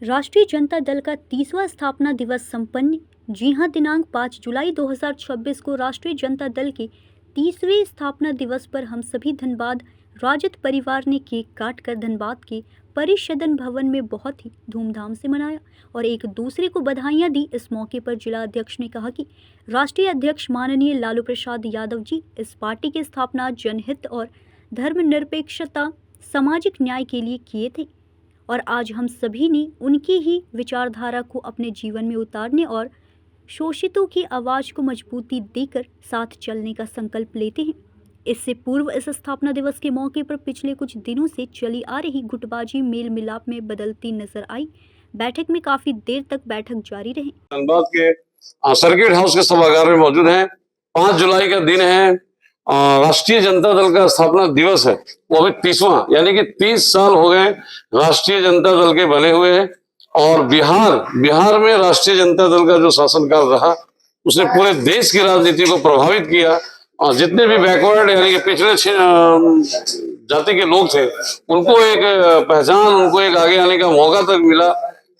राष्ट्रीय जनता दल का 30वां स्थापना दिवस संपन्न। जी हां, दिनांक 5 जुलाई 2026 को राष्ट्रीय जनता दल के 30वें स्थापना दिवस पर हम सभी धनबाद राजद परिवार ने केक काटकर धनबाद के परिसदन भवन में बहुत ही धूमधाम से मनाया और एक दूसरे को बधाइयां दी। इस मौके पर जिला अध्यक्ष ने कहा कि राष्ट्रीय अध्यक्ष माननीय लालू प्रसाद यादव जी इस पार्टी की स्थापना जनहित और धर्मनिरपेक्षता सामाजिक न्याय के लिए किए थे और आज हम सभी ने उनकी ही विचारधारा को अपने जीवन में उतारने और शोषितों की आवाज़ को मजबूती देकर साथ चलने का संकल्प लेते हैं। इससे पूर्व इस स्थापना दिवस के मौके पर पिछले कुछ दिनों से चली आ रही गुटबाजी मेल मिलाप में बदलती नजर आई। बैठक में काफी देर तक बैठक जारी रही। धनबाद के सर्किट हाउस के सभागार में मौजूद हैं। 5 जुलाई का दिन है, राष्ट्रीय जनता दल का स्थापना दिवस है। वो अभी 30वां, यानी कि 30 साल हो गए राष्ट्रीय जनता दल के बने हुए हैं। और बिहार में राष्ट्रीय जनता दल का जो शासनकाल रहा उसने पूरे देश की राजनीति को प्रभावित किया। और जितने भी बैकवर्ड यानी कि पिछड़े जाति के लोग थे उनको एक पहचान, उनको एक आगे आने का मौका तक मिला।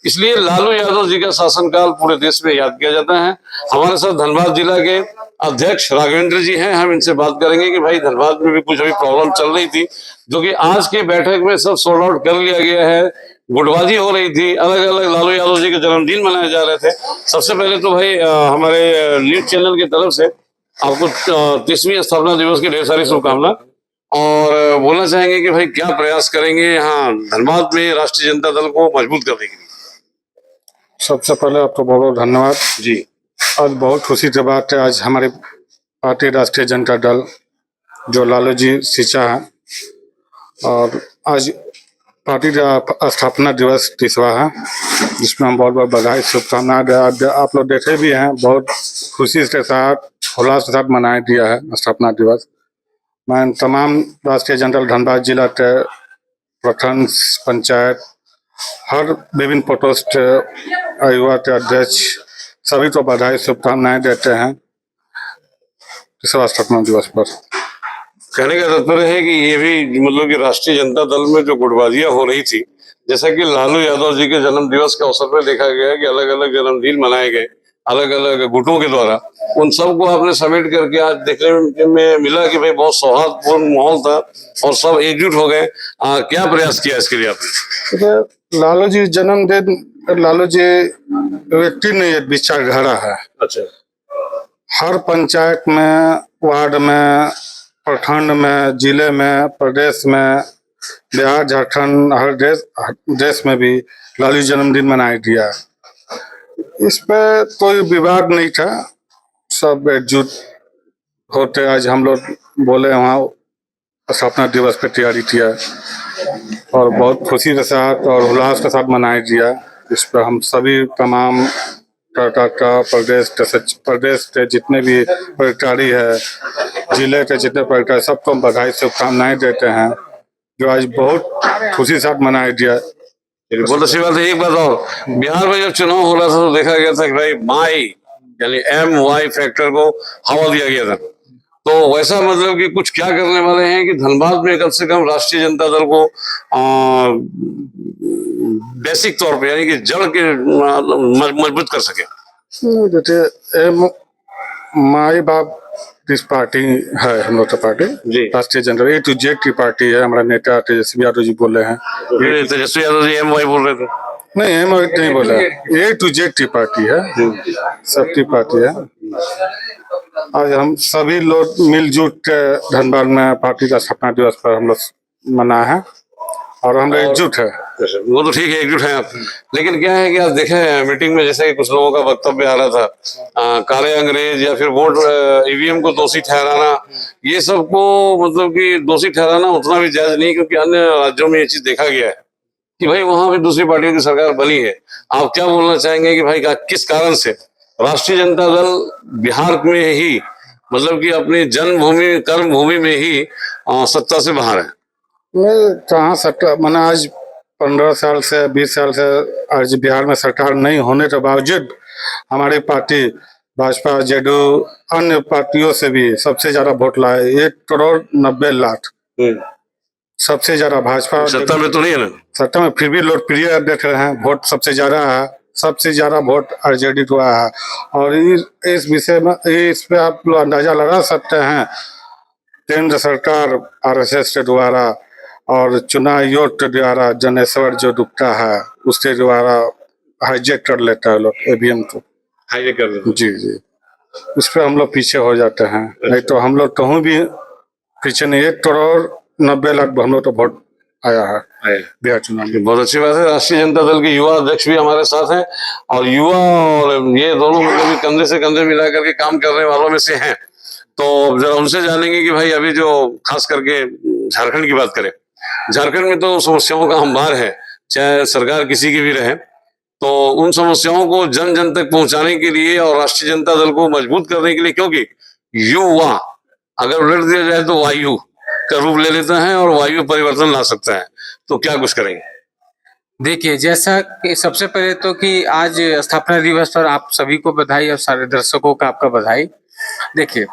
इसलिए लालू यादव जी का शासनकाल पूरे देश में याद किया जाता है। हमारे साथ धनबाद जिला के अध्यक्ष राघवेंद्र जी हैं। हम इनसे बात करेंगे कि भाई धनबाद में भी कुछ अभी प्रॉब्लम चल रही थी जो कि आज के बैठक में सब सॉर्ट आउट कर लिया गया है। गुटबाजी हो रही थी, अलग अलग लालू यादव जी के जन्मदिन मनाए जा रहे थे। सबसे पहले तो भाई हमारे न्यूज चैनल की तरफ से आपको 30वीं स्थापना दिवस की ढेर सारी शुभकामना और बोलना चाहेंगे कि भाई क्या प्रयास करेंगे यहाँ धनबाद में राष्ट्रीय जनता दल को मजबूत करने के लिए। सबसे पहले आपको बहुत बहुत धन्यवाद जी। आज बहुत खुशी की बात है, आज हमारी पार्टी राष्ट्रीय जनता दल जो लालू जी सींचा है और आज पार्टी का स्थापना दिवस 30वां है, जिसमें हम बहुत बहुत बधाई शुभकामनाएं आप लोग देखे भी हैं। बहुत खुशी के साथ उल्लास के साथ मनाया दिया है स्थापना दिवस। मैं तमाम राष्ट्रीय जनता दल धनबाद जिला के प्रखंड पंचायत हर विभिन्न पोस्ट युवा के अध्यक्ष सभी को बधाई शुभकामनाएं देते हैं इस स्थापना दिवस पर। कहने का तात्पर्य है कि ये भी मतलब कि राष्ट्रीय जनता दल में जो गुटबाजियां हो रही थी, जैसा कि लालू यादव जी के जन्म दिवस के अवसर पर देखा गया कि अलग अलग जन्मदिन मनाए गए अलग अलग गुटों के द्वारा, उन सबको आपने समेट करके आज देखने में मिला कि भाई बहुत सौहार्दपूर्ण माहौल था और सब एकजुट हो गए। क्या प्रयास किया इसके लिए आपने? लालू जी जन्मदिन, लालू जी व्यक्ति नहीं विचारधारा है। अच्छा। हर पंचायत में, वार्ड में, प्रखंड में, जिले में, प्रदेश में, बिहार झारखंड हर देश में भी लालू जन्मदिन मनाया दिया। इस पे कोई विवाद नहीं था, सब एकजुट होते आज हम लोग बोले वहाँ स्थापना दिवस पे तैयारी किया और बहुत खुशी के साथ और उल्लास के साथ मनाया दिया। इस पर हम सभी तमाम प्रदेश के जितने भी पदाधिकारी है, जिले के जितने पदाधिकारी, सबको बधाई शुभकामनाएं देते हैं जो आज बहुत खुशी के साथ मनाया दिया। बहुत अच्छी बात है। एक बात और, बिहार में जब चुनाव हो रहा था तो देखा गया था कि भाई माई यानी MY फैक्टर को हवा दिया गया था। तो वैसा मतलब कि कुछ क्या करने वाले हैं कि धनबाद में कम से कम राष्ट्रीय जनता दल को बेसिक तौर पे यानी कि जड़ के मजबूत कर सके। देखिए माई बाप किस पार्टी है, हम लोग का पार्टी राष्ट्रीय जनता A to Z की पार्टी है। हमारा नेता तेजस्वी यादव जी बोल रहे हैं। तेजस्वी यादव जी MY बोल रहे थे। नहीं, MY नहीं बोला, A to Z की पार्टी है, सबकी पार्टी है। आज हम सभी लोग मिलजुल के धनबाद में पार्टी का स्थापना दिवस पर हम लोग मना है और हम लोग एकजुट है। वो तो ठीक है, एकजुट है आप, लेकिन क्या है कि आप देखे मीटिंग में जैसे कि कुछ लोगों का वक्तव्य आ रहा था काले अंग्रेज या फिर वोट EVM को दोषी ठहराना, ये सबको मतलब कि दोषी ठहराना उतना भी जायज नहीं, क्योंकि अन्य राज्यों में ये चीज देखा गया है कि भाई वहां भी दूसरी पार्टियों की सरकार बनी है। आप क्या बोलना चाहेंगे कि भाई किस कारण से राष्ट्रीय जनता दल बिहार में ही मतलब कि अपनी जन्मभूमि कर्म भूमि में ही सत्ता से बाहर है? मैं कहाँ सत्ता, मैंने आज 15 साल से 20 साल से आज बिहार में सरकार नहीं होने के बावजूद हमारी पार्टी भाजपा जेडीयू अन्य पार्टियों से भी सबसे ज्यादा वोट लाए, 1 करोड़ 90 लाख। सबसे ज्यादा भाजपा सत्ता में तो नहीं है ना? सत्ता में, फिर भी लोकप्रिय देख रहे हैं, वोट सबसे ज्यादा है, सबसे ज्यादा वोट आरजेडी को आया है। और इस विषय में, इस पे आप लोग अंदाजा लगा सकते हैं, केंद्र सरकार आरएसएस के द्वारा और चुनाव आयोग के द्वारा जनेश्वर जो दुखता है उसके द्वारा हाईजेक कर लेता है लोग ईवीएम को। हाईजेक कर देते हैं। जी जी, उस पर हम लोग पीछे हो जाते हैं। नहीं तो हम लोग कहूँ भी पीछे नहीं, 1,90,00,000 हम लोग तो वोट आया है बिहार चुनाव में। बहुत अच्छी बात है। राष्ट्रीय जनता दल के युवा अध्यक्ष भी हमारे साथ हैं और युवा और ये दोनों मतलब कि कंधे से कंधे मिला करके काम करने वालों में से हैं। तो जरा उनसे जानेंगे कि भाई अभी जो खास करके झारखंड की बात करें, झारखंड में तो समस्याओं का अंबार है, चाहे सरकार किसी की भी रहे। तो उन समस्याओं को जन जन तक पहुंचाने के लिए और राष्ट्रीय जनता दल को मजबूत करने के लिए, क्योंकि युवा अगर उलट दिया जाए तो वायु का रूप ले लेता है और वायु परिवर्तन ला सकता है। तो क्या कुछ करेंगे? देखिए, जैसा कि सबसे पहले तो कि आज स्थापना दिवस पर आप सभी को बधाई और सारे दर्शकों का आपका बधाई। देखिए,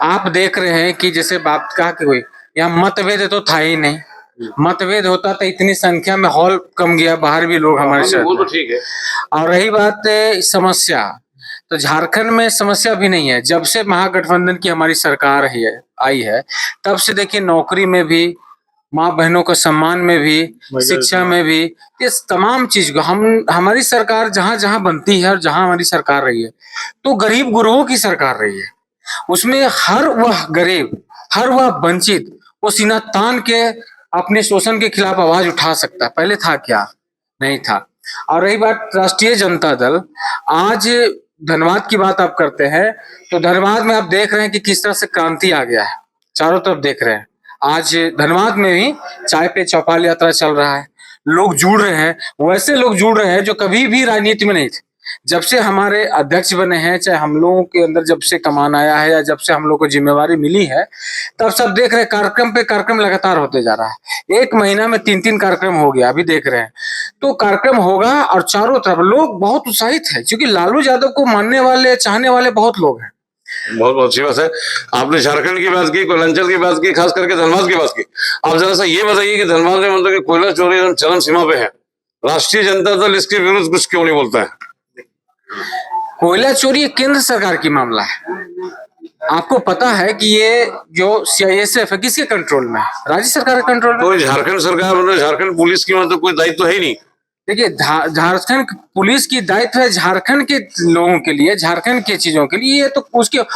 आप देख रहे हैं कि जैसे बात कहा कि कोई यहाँ मतभेद तो था ही नहीं। मतभेद होता तो इतनी संख्या में हॉल कम गया, बाहर भी लोग हमारे साथ। वो तो ठीक है। और रही बात समस्या, तो झारखंड में समस्या भी नहीं है। जब से महागठबंधन की हमारी सरकार आई है तब से देखिए, नौकरी में भी, माँ बहनों को सम्मान में भी, शिक्षा में भी, इस तमाम चीज को हमारी सरकार जहां जहां बनती है और जहां हमारी सरकार रही है तो गरीब गुरुओं की सरकार रही है। उसमें हर वह गरीब, हर वह वंचित वो सीना तान के अपने शोषण के खिलाफ आवाज उठा सकता। पहले था क्या? नहीं था। और रही बात राष्ट्रीय जनता दल, आज धनबाद की बात आप करते हैं तो धनबाद में आप देख रहे हैं कि किस तरह से क्रांति आ गया है, चारों तरफ देख रहे हैं। आज धनबाद में भी चाय पे चौपाल यात्रा चल रहा है, लोग जुड़ रहे हैं, वैसे लोग जुड़ रहे हैं जो कभी भी राजनीति में नहीं थे। जब से हमारे अध्यक्ष बने हैं, चाहे हम लोगों के अंदर जब से कमान आया है या जब से हम लोग को जिम्मेवारी मिली है, तब सब देख रहे हैं कार्यक्रम पे कार्यक्रम लगातार होते जा रहा है। एक महीना में 3-3 कार्यक्रम हो गया, अभी देख रहे हैं। तो कार्यक्रम होगा और चारों तरफ लोग बहुत उत्साहित है, क्योंकि लालू यादव को मानने वाले, चाहने वाले बहुत लोग हैं। बहुत बहुत अच्छी बात है। आपने झारखंड की बात की, कोयलांचल की बात की, खास करके धनबाद की बात की। आप जरा सा ये बताइए कि धनबाद में मतलब कि कोयला चोरी चरम सीमा पे है, राष्ट्रीय जनता दल इसके विरुद्ध कुछ क्यों नहीं बोलता है? कोयला चोरी एक केंद्र सरकार की मामला है। आपको पता है कि ये जो सीआईएसएफ है किसके कंट्रोल में है? राज्य सरकार के कंट्रोल में। तो झारखंड सरकार मतलब झारखंड पुलिस की मतलब कोई दायित्व तो है ही नहीं। देखिए, झारखंड पुलिस की दायित्व है झारखंड के लोगों के लिए, झारखंड के चीजों के लिए। ये तो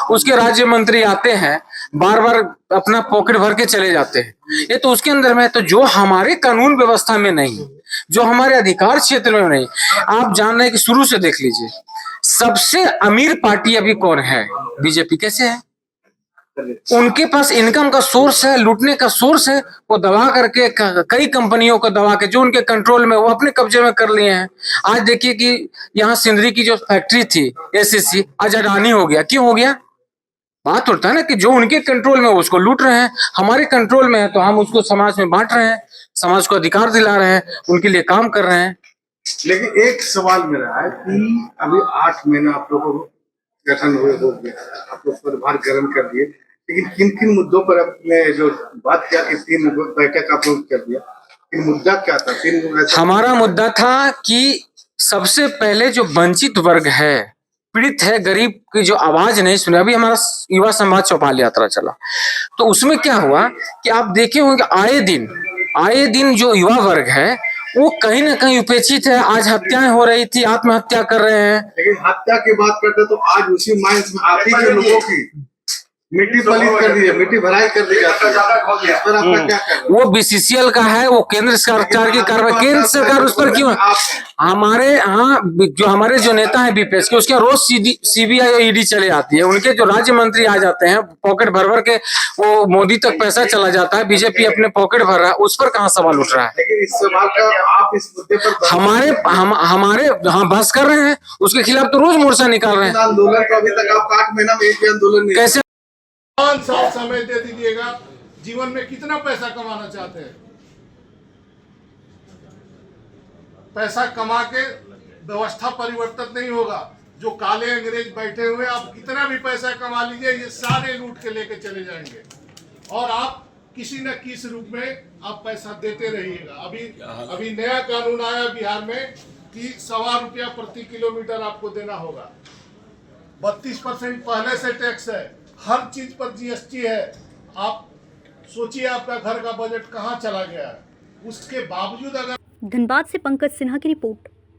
उसके राज्य मंत्री आते हैं, बार बार अपना पॉकेट भर के चले जाते हैं, ये तो उसके अंदर में है। तो जो हमारे कानून व्यवस्था में नहीं, जो हमारे अधिकार क्षेत्र में नहीं, आप जान रहे हैं कि शुरू से देख लीजिए, सबसे अमीर पार्टी अभी कौन है? बीजेपी। कैसे है? उनके पास इनकम का सोर्स है, लूटने का सोर्स है, वो दबा करके कई कंपनियों को दबा के जो उनके कंट्रोल में वो अपने कब्जे में कर लिए हैं। आज देखिए कि यहाँ सिंदरी की जो फैक्ट्री थी एसीसी, आज अडानी हो गया। क्यों हो गया? बात होता है ना कि जो उनके कंट्रोल में उसको लूट रहे हैं, हमारे कंट्रोल में है तो हम उसको समाज में बांट रहे हैं, समाज को अधिकार दिला रहे हैं, उनके लिए काम कर रहे हैं। लेकिन एक सवाल मेरा है कि अभी 8 महीना आप लोगों को गठन हुए हो गया, आप लोग पदभार ग्रहण कर दिए, लेकिन किन किन मुद्दों पर आपने जो बात किया कि 3 बैठक आप लोग कर दिया, इन मुद्दा क्या था? 3 हमारा मुद्दा था कि सबसे पहले जो वंचित वर्ग है, पीड़ित है, गरीब की जो आवाज नहीं सुने। अभी हमारा युवा संवाद चौपाल यात्रा चला, तो उसमें क्या हुआ कि आप देखे होंगे आए दिन जो युवा वर्ग है वो कहीं ना कहीं उपेक्षित है। आज हत्याएं हो रही थी, आत्महत्या कर रहे हैं। लेकिन हत्या की बात करते तो आज उसी माइंस में आप ही के लोगों की मिट्टी पलीत कर दी है, मिट्टी भराई कर दी जाती है। इस पर आपका क्या कहना है? वो बीसीसीएल का है, वो केंद्र सरकार की कार्रवाई, केंद्र सरकार उस पर क्यों? हमारे यहाँ जो नेता है बीपीएस के, उसके रोज सीबीआई और ईडी चले आती है। उनके जो राज्य मंत्री आ जाते हैं, पॉकेट भर भर के वो मोदी तक पैसा चला जाता है, बीजेपी अपने पॉकेट भर रहा है, उस पर कहाँ सवाल उठ रहा है? लेकिन इस सवाल का आप इस मुद्दे पर हमारे हाँ बहस कर रहे हैं, उसके खिलाफ तो रोज मोर्चा निकाल रहे हैं। आंदोलन तो अभी तक आप 8 महीना में एक भी आंदोलन नहीं। कैसे 5 साल समय दे दीजिएगा, जीवन में कितना पैसा कमाना चाहते हैं? पैसा कमा के व्यवस्था परिवर्तन नहीं होगा। जो काले अंग्रेज बैठे हुए, आप कितना भी पैसा कमा लीजिए, ये सारे लूट के लेके चले जाएंगे और आप किसी न किसी रूप में आप पैसा देते रहिएगा। अभी नया कानून आया बिहार में कि ₹1.25 प्रति किलोमीटर आपको देना होगा। 32% पहले से टैक्स है, हर चीज पर GST है। आप सोचिए आपका घर का बजट कहाँ चला गया है। उसके बावजूद अगर धनबाद से पंकज सिन्हा की रिपोर्ट।